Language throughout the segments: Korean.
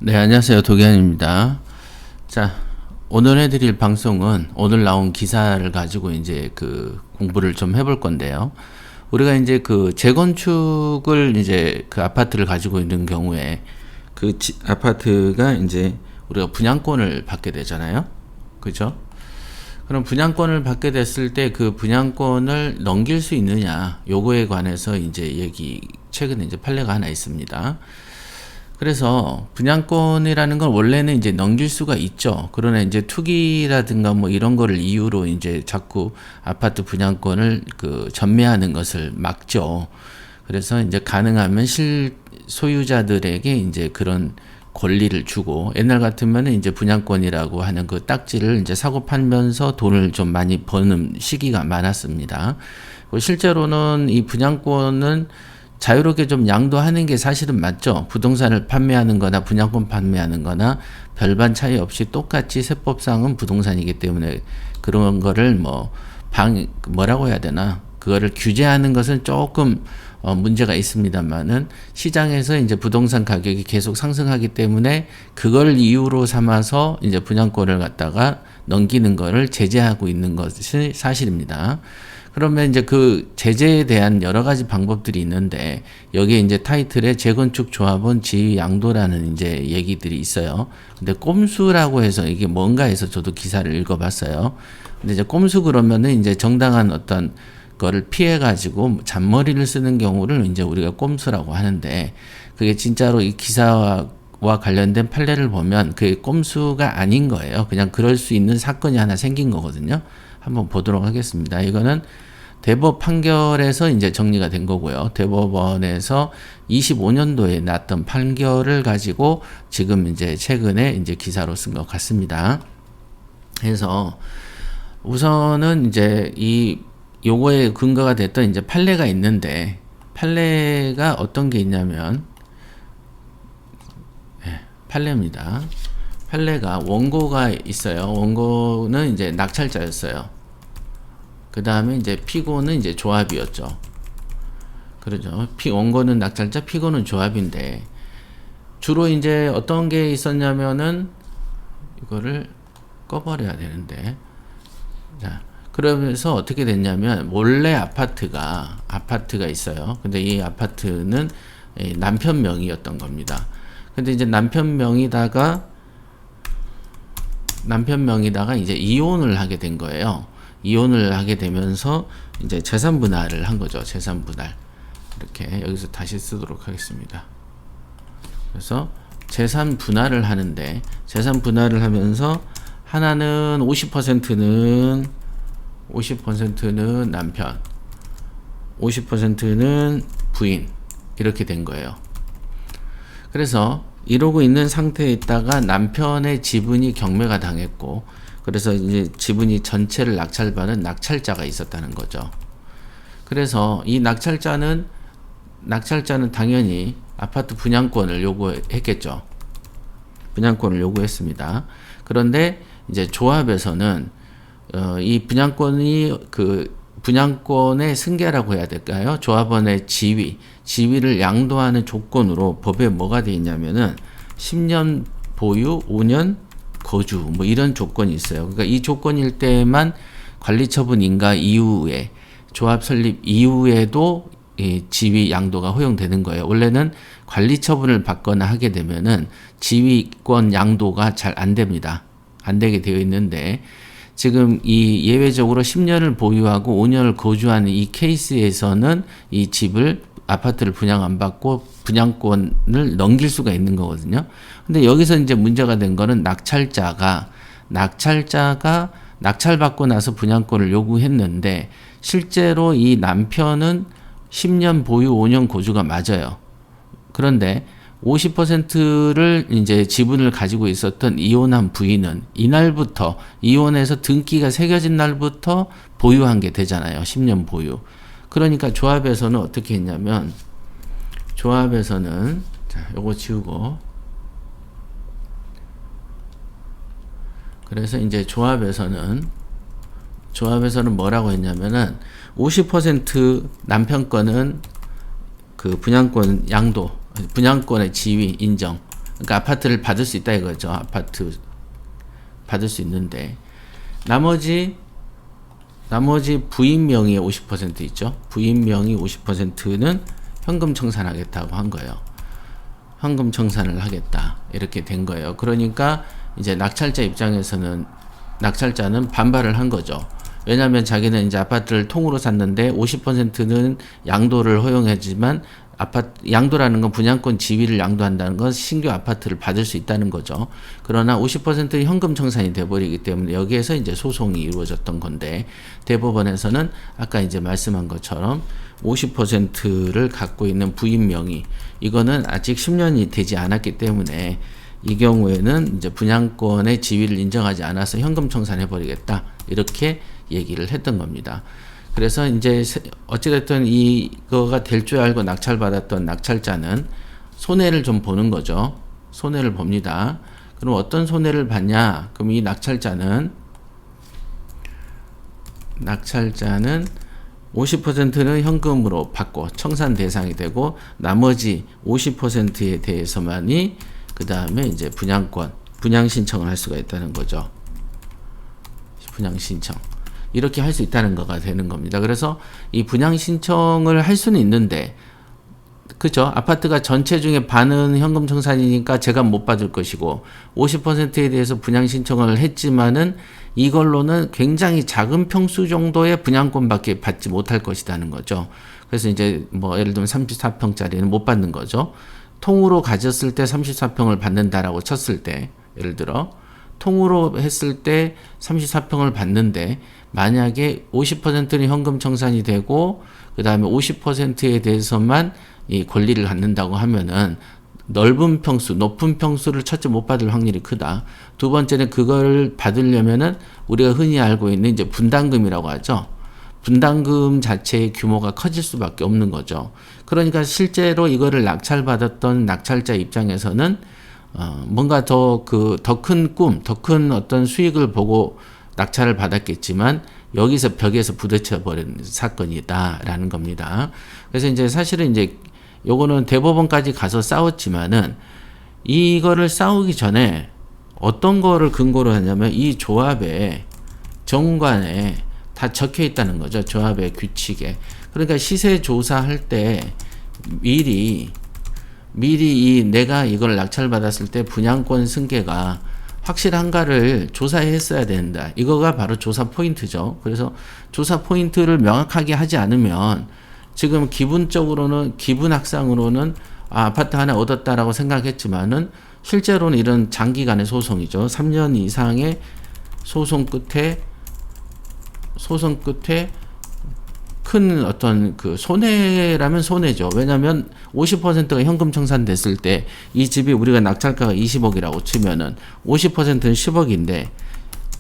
네, 안녕하세요. 도기환입니다. 자, 오늘 해드릴 방송은 오늘 나온 기사를 가지고 이제 그 공부를 좀 해볼 건데요. 우리가 이제 그 재건축을 이제 그 아파트를 가지고 있는 경우에 그 아파트가 이제 우리가 분양권을 받게 되잖아요. 그죠? 그럼 분양권을 받게 됐을 때 그 분양권을 넘길 수 있느냐, 요거에 관해서 이제 최근에 이제 판례가 하나 있습니다. 그래서 분양권이라는 건 원래는 이제 넘길 수가 있죠. 그러나 이제 투기라든가 뭐 이런 거를 이유로 이제 자꾸 아파트 분양권을 그 전매하는 것을 막죠. 그래서 이제 가능하면 실소유자들에게 이제 그런 권리를 주고, 옛날 같으면은 이제 분양권이라고 하는 그 딱지를 이제 사고 팔면서 돈을 좀 많이 버는 시기가 많았습니다. 실제로는 이 분양권은 자유롭게 좀 양도하는 게 사실은 맞죠. 부동산을 판매하는 거나 분양권 판매하는 거나 별반 차이 없이 똑같이 세법상은 부동산이기 때문에 그런 거를 뭐라고 해야 되나, 그거를 규제하는 것은 조금 문제가 있습니다만은, 시장에서 이제 부동산 가격이 계속 상승하기 때문에 그걸 이유로 삼아서 이제 분양권을 갖다가 넘기는 거를 제재하고 있는 것이 사실입니다. 그러면 이제 그 제재에 대한 여러 가지 방법들이 있는데, 여기에 이제 타이틀에 재건축 조합원 지위 양도라는 이제 얘기들이 있어요. 근데 꼼수라고 해서 이게 뭔가 해서 저도 기사를 읽어봤어요. 근데 이제 꼼수 그러면은 이제 정당한 어떤 거를 피해가지고 잔머리를 쓰는 경우를 이제 우리가 꼼수라고 하는데, 그게 진짜로 이 기사와 관련된 판례를 보면 그게 꼼수가 아닌 거예요. 그냥 그럴 수 있는 사건이 하나 생긴 거거든요. 한번 보도록 하겠습니다. 이거는 대법 판결에서 이제 정리가 된 거고요. 대법원에서 25년도에 났던 판결을 가지고 지금 이제 최근에 이제 기사로 쓴 것 같습니다. 그래서 우선은 이제 요거에 근거가 됐던 이제 판례가 있는데, 판례가 어떤 게 있냐면, 판례입니다. 판례가 원고가 있어요. 원고는 이제 낙찰자였어요. 그 다음에 이제 피고는 이제 조합이었죠. 그러죠. 원고는 낙찰자, 피고는 조합인데, 주로 이제 어떤 게 있었냐면은, 이거를 꺼버려야 되는데, 자, 그러면서 어떻게 됐냐면, 몰래 아파트가 있어요. 근데 이 아파트는 남편 명의였던 겁니다. 근데 이제 남편 명의다가 이제 이혼을 하게 된 거예요. 이혼을 하게 되면서 이제 재산 분할을 한 거죠. 재산 분할. 이렇게 여기서 다시 쓰도록 하겠습니다. 그래서 재산 분할을 하는데, 재산 분할을 하면서 하나는 50%는 남편, 50%는 부인, 이렇게 된 거예요. 그래서 이러고 있는 상태에 있다가 남편의 지분이 경매가 당했고, 그래서 이제 지분이 전체를 낙찰받은 낙찰자가 있었다는 거죠. 그래서 이 낙찰자는 당연히 아파트 분양권을 요구했겠죠. 분양권을 요구했습니다. 그런데 이제 조합에서는 이 분양권이 그 분양권의 승계라고 해야 될까요? 조합원의 지위를 양도하는 조건으로 법에 뭐가 돼 있냐면은 10년 보유, 5년 거주, 뭐 이런 조건이 있어요. 그러니까 이 조건일 때만 관리처분 인가 이후에, 조합 설립 이후에도 이 지위 양도가 허용되는 거예요. 원래는 관리처분을 받거나 하게 되면은 지위권 양도가 잘 안 됩니다. 안 되게 되어 있는데, 지금 이 예외적으로 10년을 보유하고 5년을 거주하는 이 케이스에서는 이 아파트를 분양 안 받고 분양권을 넘길 수가 있는 거거든요. 근데 여기서 이제 문제가 된 거는 낙찰자가 낙찰받고 나서 분양권을 요구했는데, 실제로 이 남편은 10년 보유 5년 거주가 맞아요. 그런데 50%를 이제 지분을 가지고 있었던 이혼한 부인은 이날부터, 이혼해서 등기가 새겨진 날부터 보유한 게 되잖아요. 10년 보유. 그러니까 조합에서는 어떻게 했냐면, 자, 요거 지우고, 그래서 이제 조합에서는 뭐라고 했냐면은 50% 남편 거는 그 분양권 양도, 분양권의 지위 인정, 그러니까 아파트를 받을 수 있다 이거죠. 아파트 받을 수 있는데 나머지 부인 명의의 50% 있죠. 부인 명의 50%는 현금 청산하겠다고 한 거예요. 현금 청산을 하겠다 이렇게 된 거예요. 그러니까 이제 낙찰자 입장에서는 낙찰자는 반발을 한 거죠. 왜냐하면 자기는 이제 아파트를 통으로 샀는데 50%는 양도를 허용하지만 양도라는 건 분양권 지위를 양도한다는 건 신규 아파트를 받을 수 있다는 거죠. 그러나 50%는 현금 청산이 돼버리기 때문에 여기에서 이제 소송이 이루어졌던 건데 대법원에서는 아까 이제 말씀한 것처럼 50%를 갖고 있는 부인 명의 이거는 아직 10년이 되지 않았기 때문에 이 경우에는 이제 분양권의 지위를 인정하지 않아서 현금 청산해 버리겠다 이렇게 얘기를 했던 겁니다. 그래서 이제 어찌됐든 이거가 될 줄 알고 낙찰받았던 낙찰자는 손해를 좀 보는 거죠. 손해를 봅니다. 그럼 어떤 손해를 봤냐? 그럼 이 낙찰자는 50%는 현금으로 받고 청산 대상이 되고 나머지 50%에 대해서만이 그 다음에 이제 분양 신청을 할 수가 있다는 거죠. 분양 신청. 이렇게 할 수 있다는 거가 되는 겁니다. 그래서 이 분양 신청을 할 수는 있는데, 그죠? 아파트가 전체 중에 반은 현금 청산이니까 제가 못 받을 것이고, 50%에 대해서 분양 신청을 했지만은 이걸로는 굉장히 작은 평수 정도의 분양권밖에 받지 못할 것이라는 거죠. 그래서 이제 뭐 예를 들면 34평짜리는 못 받는 거죠. 통으로 가졌을 때 34평을 받는다라고 쳤을 때, 예를 들어, 통으로 했을 때 34평을 받는데 만약에 50%는 현금 청산이 되고 그 다음에 50%에 대해서만 이 권리를 갖는다고 하면은 넓은 평수, 높은 평수를 첫째 못 받을 확률이 크다. 두 번째는 그걸 받으려면은 우리가 흔히 알고 있는 이제 분담금이라고 하죠. 분담금 자체의 규모가 커질 수밖에 없는 거죠. 그러니까 실제로 이거를 낙찰받았던 낙찰자 입장에서는 뭔가 더 큰 꿈, 더 큰 어떤 수익을 보고 낙찰을 받았겠지만 여기서 벽에서 부딪혀 버린 사건이다라는 겁니다. 그래서 이제 사실은 이제 요거는 대법원까지 가서 싸웠지만은 이거를 싸우기 전에 어떤 거를 근거로 하냐면 이 조합의 정관에 다 적혀 있다는 거죠. 조합의 규칙에. 그러니까 시세 조사할 때 미리 내가 이걸 낙찰받았을 때 분양권 승계가 확실한가를 조사했어야 된다. 이거가 바로 조사 포인트죠. 그래서 조사 포인트를 명확하게 하지 않으면 지금 기분학상으로는 아파트 하나 얻었다라고 생각했지만은 실제로는 이런 장기간의 소송이죠. 3년 이상의 소송 끝에 큰 어떤 손해라면 손해죠. 왜냐면 50%가 현금 청산됐을 때 이 집이 우리가 낙찰가가 20억이라고 치면은 50%는 10억인데,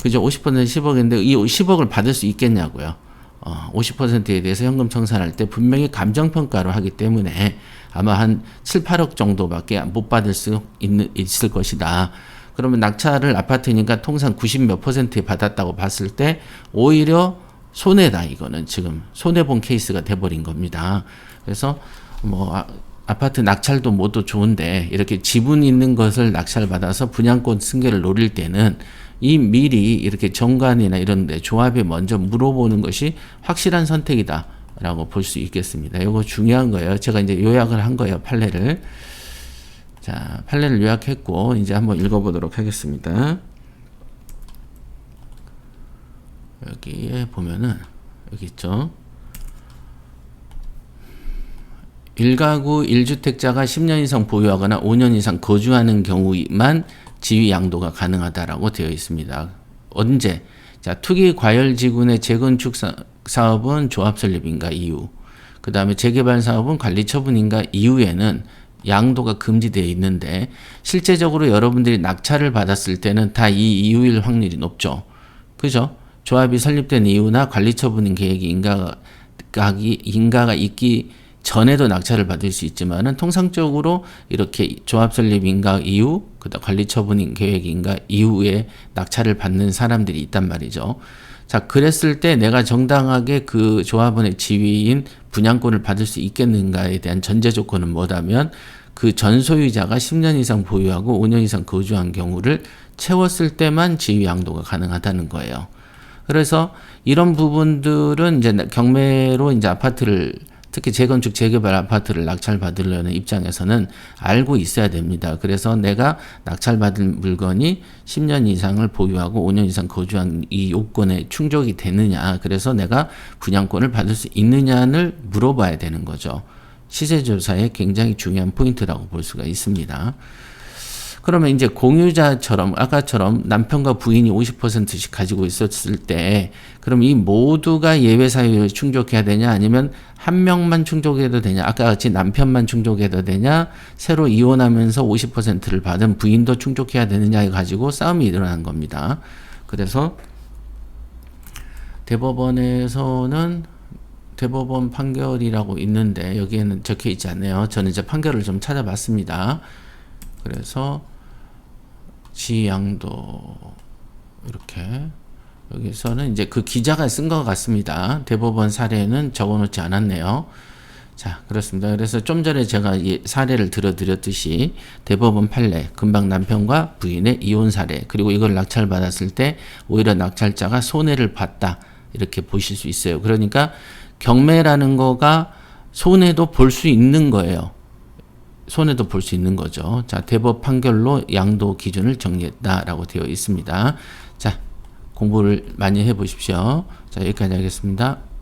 그죠? 50%는 10억인데 이 10억을 받을 수 있겠냐고요. 50%에 대해서 현금 청산할 때 분명히 감정평가를 하기 때문에 아마 한 7, 8억 정도밖에 못 받을 수 있을 것이다. 그러면 낙찰을 아파트니까 통상 90 몇 %에 받았다고 봤을 때 오히려 손해다. 이거는 지금 손해본 케이스가 돼버린 겁니다. 그래서 뭐 아파트 낙찰도 뭐도 좋은데 이렇게 지분 있는 것을 낙찰받아서 분양권 승계를 노릴 때는 미리 이렇게 정관이나 이런 데 조합에 먼저 물어보는 것이 확실한 선택이다 라고 볼 수 있겠습니다. 이거 중요한 거예요. 제가 이제 요약을 한 거예요. 판례를. 자, 판례를 요약했고 이제 한번 읽어보도록 하겠습니다. 여기에 보면은 여기 있죠. 1가구 1주택자가 10년 이상 보유하거나 5년 이상 거주하는 경우만 지위 양도가 가능하다라고 되어 있습니다. 언제? 자, 투기 과열지구내 재건축 사업은 조합 설립인가 이후, 그 다음에 재개발 사업은 관리 처분인가 이후에는 양도가 금지되어 있는데 실제적으로 여러분들이 낙찰을 받았을 때는 다 이 이후일 확률이 높죠. 그죠? 조합이 설립된 이유나 관리 처분인 계획이 인가가 있기 전에도 낙찰을 받을 수 있지만은 통상적으로 이렇게 조합 설립 인가 이후, 그다음 관리 처분인 계획 인가 이후에 낙찰을 받는 사람들이 있단 말이죠. 자, 그랬을 때 내가 정당하게 그 조합원의 지위인 분양권을 받을 수 있겠는가에 대한 전제 조건은 뭐다면 그 전 소유자가 10년 이상 보유하고 5년 이상 거주한 경우를 채웠을 때만 지위 양도가 가능하다는 거예요. 그래서 이런 부분들은 이제 경매로 이제 아파트를, 특히 재건축 재개발 아파트를 낙찰받으려는 입장에서는 알고 있어야 됩니다. 그래서 내가 낙찰받을 물건이 10년 이상을 보유하고 5년 이상 거주한 이 요건에 충족이 되느냐, 그래서 내가 분양권을 받을 수 있느냐를 물어봐야 되는 거죠. 시세조사의 굉장히 중요한 포인트라고 볼 수가 있습니다. 그러면 이제 공유자처럼 아까처럼 남편과 부인이 50%씩 가지고 있었을 때, 그럼 이 모두가 예외 사유를 충족해야 되냐, 아니면 한 명만 충족해도 되냐, 아까 같이 남편만 충족해도 되냐, 새로 이혼하면서 50%를 받은 부인도 충족해야 되느냐에 가지고 싸움이 일어난 겁니다. 그래서 대법원에서는 대법원 판결이라고 있는데 여기에는 적혀 있지 않네요. 저는 이제 판결을 좀 찾아봤습니다. 그래서 지양도 이렇게 여기서는 이제 그 기자가 쓴 것 같습니다. 대법원 사례는 적어놓지 않았네요. 자, 그렇습니다. 그래서 좀 전에 제가 사례를 들어드렸듯이 대법원 판례, 금방 남편과 부인의 이혼 사례, 그리고 이걸 낙찰받았을 때 오히려 낙찰자가 손해를 봤다, 이렇게 보실 수 있어요. 그러니까 경매라는 거가 손해도 볼 수 있는 거예요. 손해도 볼 수 있는 거죠. 자, 대법 판결로 양도 기준을 정리했다라고 되어 있습니다. 자, 공부를 많이 해보십시오. 자, 여기까지 하겠습니다.